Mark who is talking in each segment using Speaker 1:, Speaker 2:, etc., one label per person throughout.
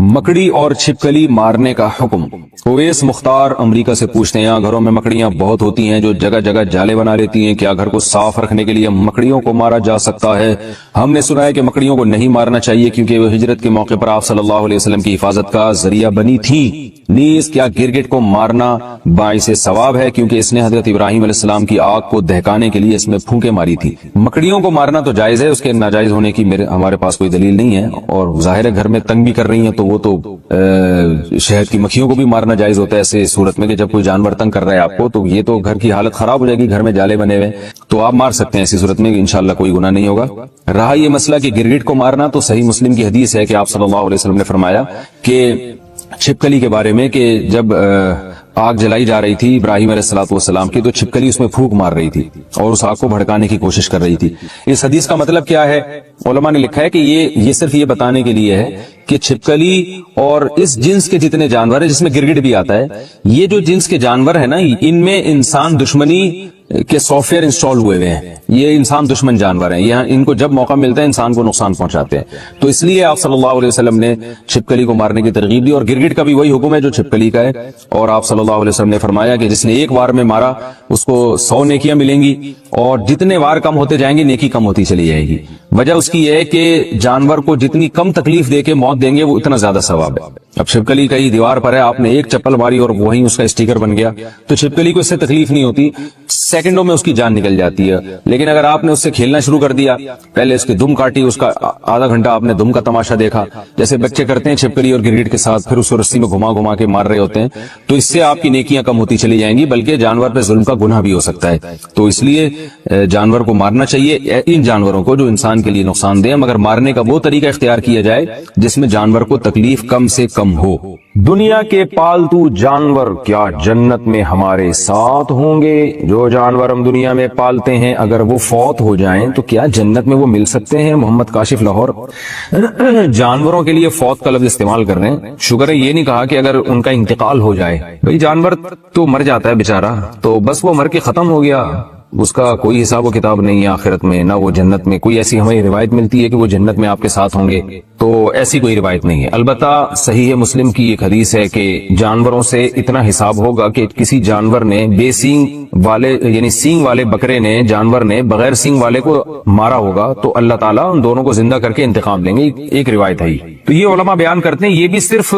Speaker 1: मकड़ी और छिपकली मारने का हुक्म। ओवैस मुख्तार अमेरिका से पूछते हैं, यहाँ घरों में मकड़ियां बहुत होती हैं जो जगह जगह जाले बना लेती हैं, क्या घर को साफ रखने के लिए मकड़ियों को मारा जा सकता है? हमने सुना है कि मकड़ियों को नहीं मारना चाहिए क्योंकि वो हिजरत के मौके पर आप सल्लल्लाहु अलैहि वसल्लम की हिफाजत का जरिया बनी थी। नीस क्या गिरगिट को मारना बाइसे सवाब है क्योंकि इसने हजरत इब्राहिम अलैहिस्सलाम की आग को दहकाने के लिए इसमें फूंके मारी थी। मकड़ियों को मारना तो जायज है, उसके नाजायज होने की हमारे पास कोई दलील नहीं है। और जाहिर है घर में तंग भी कर रही है तो वो तो शहद की मक्खियों को भी मारना जायज होता है ऐसे सूरत में कि जब कोई जानवर तंग कर रहा है आपको तो ये तो घर की हालत खराब हो जाएगी, घर में जाले बने हुए तो आप मार सकते हैं ऐसी सूरत में, इंशाअल्लाह कोई गुनाह नहीं होगा। रहा ये मसला कि गिरगिट को मारना, तो सही मुस्लिम की हदीस है कि आप सल्लल्लाहु अलैहि वसल्लम ने फरमाया कि छिपकली के बारे में कि जब आग जलाई जा रही थी इब्राहिम अलैहिस्सलाम की, तो छिपकली उसमें फूंक मार रही थी और उस आग को भड़काने की कोशिश कर रही थी। इस हदीस का मतलब क्या है? उलमा ने लिखा है कि ये सिर्फ ये बताने के लिए है कि छिपकली और इस जिन्स के जितने जानवर है, जिसमें गिरगिट भी आता है, ये जो जिन्स के जानवर है ना, इनमें इंसान दुश्मनी के सॉफ्टवेयर इंस्टॉल हुए हुए हैं। ये इंसान दुश्मन जानवर हैं, यहाँ इनको जब मौका मिलता है इंसान को नुकसान पहुंचाते हैं। तो इसलिए आप सल्लल्लाहु अलैहि वसल्लम ने छिपकली को मारने की तरगीब दी और गिरगिट का भी वही हुक्म है जो छिपकली का है। और आप सल्लल्लाहु अलैहि वसल्लम ने फरमाया कि जिसने एक बार में मारा उसको 100 नेकियां मिलेंगी और जितने बार कम होते जाएंगे नेकी कम होती चली जाएगी। वजह उसकी है कि जानवर को जितनी कम तकलीफ देके मौत देंगे वो उतना ज्यादा सवाब है। अब छिपकली कहीं दीवार पर है, आपने एक चप्पल मारी और वहीं उसका स्टिकर बन गया, तो छिपकली को इससे तकलीफ नहीं होती, सेकंडों में उसकी जान निकल जाती है। लेकिन अगर आपने उससे खेलना शुरू कर दिया, पहले उसकी दुम काटी, उसका आधा घंटा आपने दुम का तमाशा देखा, जैसे बच्चे करते हैं छिपकली और गिरगिट के साथ, फिर उसको रस्सी में घुमा घुमा के मार रहे होते हैं, तो इससे आपकी नेकियां कम होती चली जाएंगी, बल्कि जानवर पे जुल्म का गुनाह भी हो सकता है। तो इसलिए जानवर को मारना चाहिए, इन जानवरों को जो इंसान के लिए नुकसानदेह, मगर मारने का वो तरीका इख्तियार किया जाए जिसमें जानवर को तकलीफ कम से कम हो। दुनिया के पालतू जानवर क्या जन्नत में हमारे साथ होंगे? जो जानवर हम दुनिया में पालते हैं अगर वो फौत हो जाएं तो क्या जन्नत में वो मिल सकते हैं? मोहम्मद काशिफ लाहौर जानवरों के लिए फौत का लफ्ज इस्तेमाल कर रहे हैं। शुक्र है ये नहीं कहा कि अगर उनका इंतकाल हो जाए। भाई जानवर तो मर जाता है बेचारा, तो बस वो मर के खत्म हो गया, उसका कोई हिसाब व किताब नहीं है आखिरत में, ना वो जन्नत में। कोई ऐसी हमें रिवायत मिलती है कि वो जन्नत में आपके साथ होंगे? तो ऐसी कोई रिवायत नहीं है। अलबत्ता सही है मुस्लिम की एक हदीस है कि जानवरों से इतना हिसाब होगा कि किसी जानवर ने बेसींग वाले यानी सींग वाले बकरे ने, जानवर ने बगैर सींग वाले को मारा होगा तो अल्लाह ताला उन दोनों को जिंदा करके इंतकाम लेंगे। एक रिवायत है। तो ये उलमा बयान करते हैं ये भी सिर्फ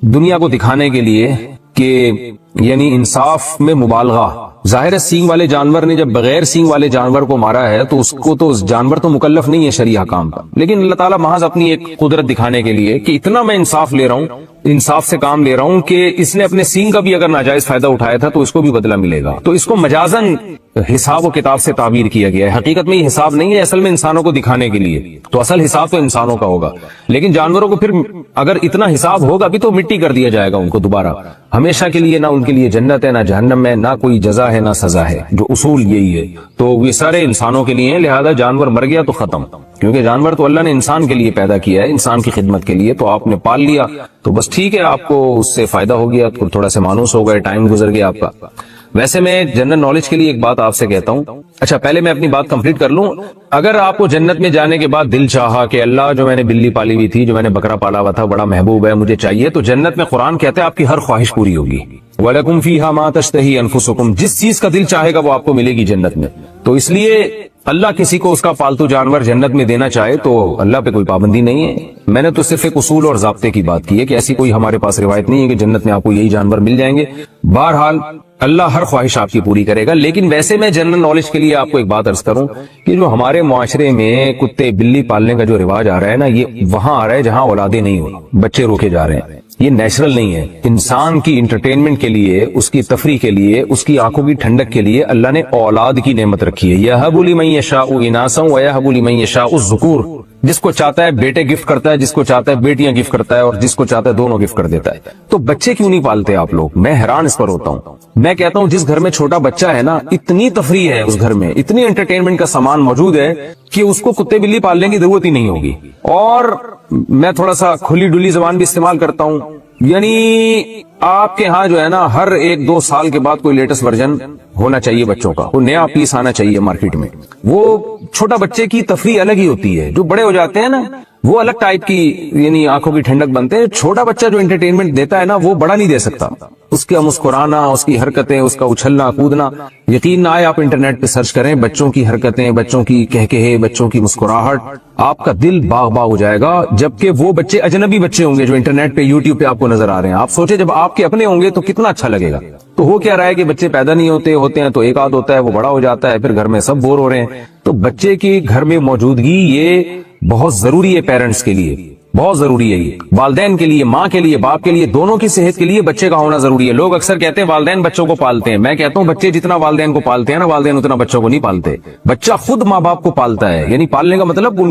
Speaker 1: दुनिया को दिखाने के लिए कि यानी इंसाफ में मुबालगा। जाहिर है सींग वाले जानवर ने जब बगैर सींग वाले जानवर को मारा है तो उसको तो जानवर तो मुकल्लफ नहीं है शरीया काम का, लेकिन अल्लाह ताला महज अपनी एक कुदरत दिखाने के लिए कि इतना मैं इंसाफ ले रहा हूँ, इंसाफ से काम ले रहा हूँ कि इसने अपने सींग का भी अगर नाजायज फायदा उठाया था तो इसको भी बदला मिलेगा। तो इसको मजाजन हिसाब व किताब से ताबीर किया गया है। हकीकत में ये हिसाब नहीं है, असल में इंसानों को दिखाने के लिए। तो असल हिसाब तो इंसानों का होगा, लेकिन जानवरों को फिर अगर इतना हिसाब होगा भी तो मिट्टी कर दिया जाएगा उनको दोबारा हमेशा के लिए। ना उनके लिए जन्नत है, ना जहन्नम है, ना कोई जजा है, ना सजा है। जो उसूल यही है। तो ये सारे इंसानों के लिए है, लिहाजा जानवर मर गया तो खत्म, क्योंकि जानवर तो अल्लाह ने इंसान के लिए पैदा किया है, इंसान की खिदमत के लिए। तो आपने पाल लिया तो बस ठीक है, आपको उससे फायदा हो गया, तो थोड़ा सा मानूस हो गए, टाइम गुजर गया आपका। वैसे मैं जनरल नॉलेज के लिए एक बात आपसे कहता हूँ। अच्छा पहले मैं अपनी बात कंप्लीट कर लूं। अगर आपको जन्नत में जाने के बाद दिल चाहा कि अल्लाह जो मैंने बिल्ली पाली हुई थी, जो मैंने बकरा पाला हुआ था, बड़ा महबूब है, मुझे चाहिए, तो जन्नत में कुरान कहता है आपकी हर ख्वाहिश पूरी होगी। वलकुम फीहा मा तश्तही अनफुसुकुम, जिस चीज का दिल चाहेगा वो आपको मिलेगी जन्नत में। तो इसलिए अल्लाह किसी को उसका पालतू जानवर जन्नत में देना चाहे तो अल्लाह पे कोई पाबंदी नहीं है। मैंने तो सिर्फ एक उसूल और ज़ाब्ते की बात की है कि ऐसी कोई हमारे पास रिवायत नहीं है कि जन्नत में आपको यही जानवर मिल जाएंगे। बहरहाल अल्लाह हर ख्वाहिश आपकी पूरी करेगा। लेकिन वैसे मैं जनरल नॉलेज के लिए आपको एक बात अर्ज करूं कि जो हमारे मुआशरे में कुत्ते बिल्ली पालने का जो रिवाज आ रहा है ना, ये वहां आ रहा है जहां औलादे नहीं हो, बच्चे रोके जा रहे हैं। ये नेचुरल नहीं है। इंसान की इंटरटेनमेंट के लिए, उसकी तफरी के लिए, उसकी आंखों की ठंडक के लिए अल्लाह ने औलाद की नेमत रखी है। यहबु लिमन यशाउ इनासा व यहबु लिमन यशाउ ज़ुकूर। जिसको चाहता है बेटे गिफ्ट करता है, जिसको चाहता है बेटियां गिफ्ट करता है, और जिसको चाहता है दोनों गिफ्ट कर देता है। तो बच्चे क्यों नहीं पालते आप लोग? मैं हैरान इस पर होता हूँ। मैं कहता हूँ जिस घर में छोटा बच्चा है ना, इतनी तफरी है उस घर में, इतनी एंटरटेनमेंट का सामान मौजूद है कि उसको कुत्ते बिल्ली पालने की जरूरत ही नहीं होगी। और मैं थोड़ा सा खुली डुली जबान भी इस्तेमाल करता हूँ, यानी आपके यहाँ जो है ना, हर 1-2 साल के बाद कोई लेटेस्ट वर्जन होना चाहिए बच्चों का, वो नया पीस आना चाहिए मार्केट में। वो छोटा बच्चे की तफरी अलग ही होती है। जो बड़े हो जाते हैं ना, وہ الگ ٹائپ کی یعنی آنکھوں کی ٹھنڈک بنتے ہیں. چھوٹا بچہ جو انٹرٹینمنٹ دیتا ہے نا وہ بڑا نہیں دے سکتا. اس کا مسکرانا، اس کی حرکتیں، اس کا اچھلنا کودنا، یقین نہ آئے آپ انٹرنیٹ پہ سرچ کریں بچوں کی حرکتیں، بچوں کی کہکہے، بچوں کی مسکراہٹ، آپ کا دل باغ باغ ہو جائے گا. جبکہ وہ بچے اجنبی بچے ہوں گے جو انٹرنیٹ پہ یوٹیوب پہ آپ کو نظر آ رہے ہیں. آپ سوچیں جب آپ کے اپنے ہوں گے تو کتنا اچھا لگے گا. تو ہو کیا رہا ہے کہ بچے پیدا نہیں ہوتے ہیں تو ایک آدھ ہوتا ہے، وہ بڑا ہو جاتا ہے، پھر گھر میں سب بور ہو رہے ہیں. تو بچے کی گھر میں موجودگی یہ بہت ضروری ہے، پیرنٹس کے لیے بہت ضروری ہے. یہ والدین کے لیے، ماں کے لیے، باپ کے لیے، دونوں کی صحت کے لیے بچے کا ہونا ضروری ہے. لوگ اکثر کہتے ہیں والدین بچوں کو پالتے ہیں. میں کہتا ہوں بچے جتنا والدین کو پالتے ہیں نا، والدین اتنا بچوں کو نہیں پالتے. بچہ خود ماں باپ کو پالتا ہے. یعنی پالنے کا مطلب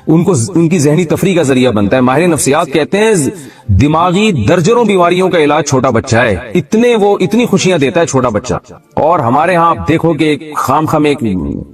Speaker 1: ان کی ذہنی تفریح کا ذریعہ بنتا ہے. ماہر نفسیات کہتے ہیں دماغی درجنوں بیماریوں کا علاج چھوٹا بچہ ہے. اتنی خوشیاں دیتا ہے چھوٹا بچہ. اور ہمارے ہاں آپ دیکھو کہ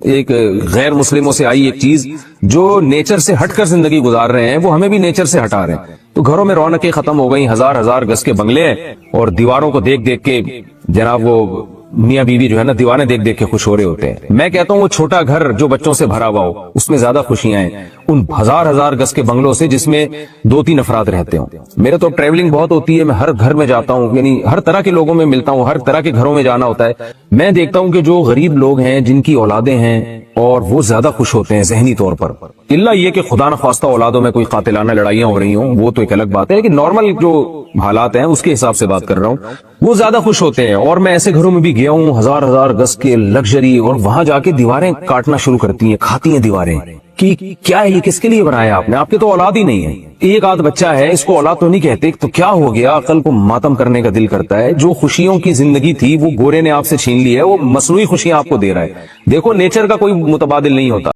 Speaker 1: ایک غیر مسلموں سے آئی ایک چیز جو نیچر سے ہٹ کر زندگی گزار رہے ہیں، وہ ہمیں بھی نیچر سے ہٹا رہے ہیں. تو گھروں میں رونقیں ختم ہو گئی، ہزار گز کے بنگلے ہیں، اور دیواروں کو دیکھ دیکھ کے جناب وہ میاں بیوی جو ہے نا دیوانے دیکھ دیکھ کے خوش ہو رہے ہوتے ہیں. میں کہتا ہوں وہ چھوٹا گھر جو بچوں سے بھرا ہوا ہو اس میں زیادہ خوشیاں ہیں ان ہزار گز کے بنگلوں سے جس میں 2-3 افراد رہتے ہوں. میرے تو ٹریولنگ بہت ہوتی ہے، میں ہر گھر میں جاتا ہوں، یعنی ہر طرح کے لوگوں میں ملتا ہوں، ہر طرح کے گھروں میں جانا ہوتا ہے. میں دیکھتا ہوں کہ جو غریب لوگ ہیں جن کی اولادیں ہیں اور وہ زیادہ خوش ہوتے ہیں ذہنی طور پر. اللہ یہ کہ خدا نخواستہ اولادوں میں کوئی قاتلانہ لڑائیاں ہو رہی ہوں وہ تو ایک الگ بات ہے، لیکن نارمل جو حالات ہیں اس کے حساب سے بات کر رہا ہوں، وہ زیادہ خوش ہوتے ہیں. اور میں ایسے گھروں میں بھی گیا ہوں ہزار گز کے لگژری، اور وہاں جا کے دیواریں کاٹنا شروع کرتی ہیں، کھاتی ہیں دیواریں کہ کیا ہے یہ، کس کے لیے بنایا آپ نے؟ آپ کے تو اولاد ہی نہیں ہے. ایک آدھ بچہ ہے، اس کو اولاد تو نہیں کہتے. تو کیا ہو گیا؟ عقل کو ماتم کرنے کا دل کرتا ہے. جو خوشیوں کی زندگی تھی وہ گورے نے آپ سے چھین لی ہے، وہ مصنوعی خوشیاں آپ کو دے رہا ہے. دیکھو نیچر کا کوئی متبادل نہیں ہوتا.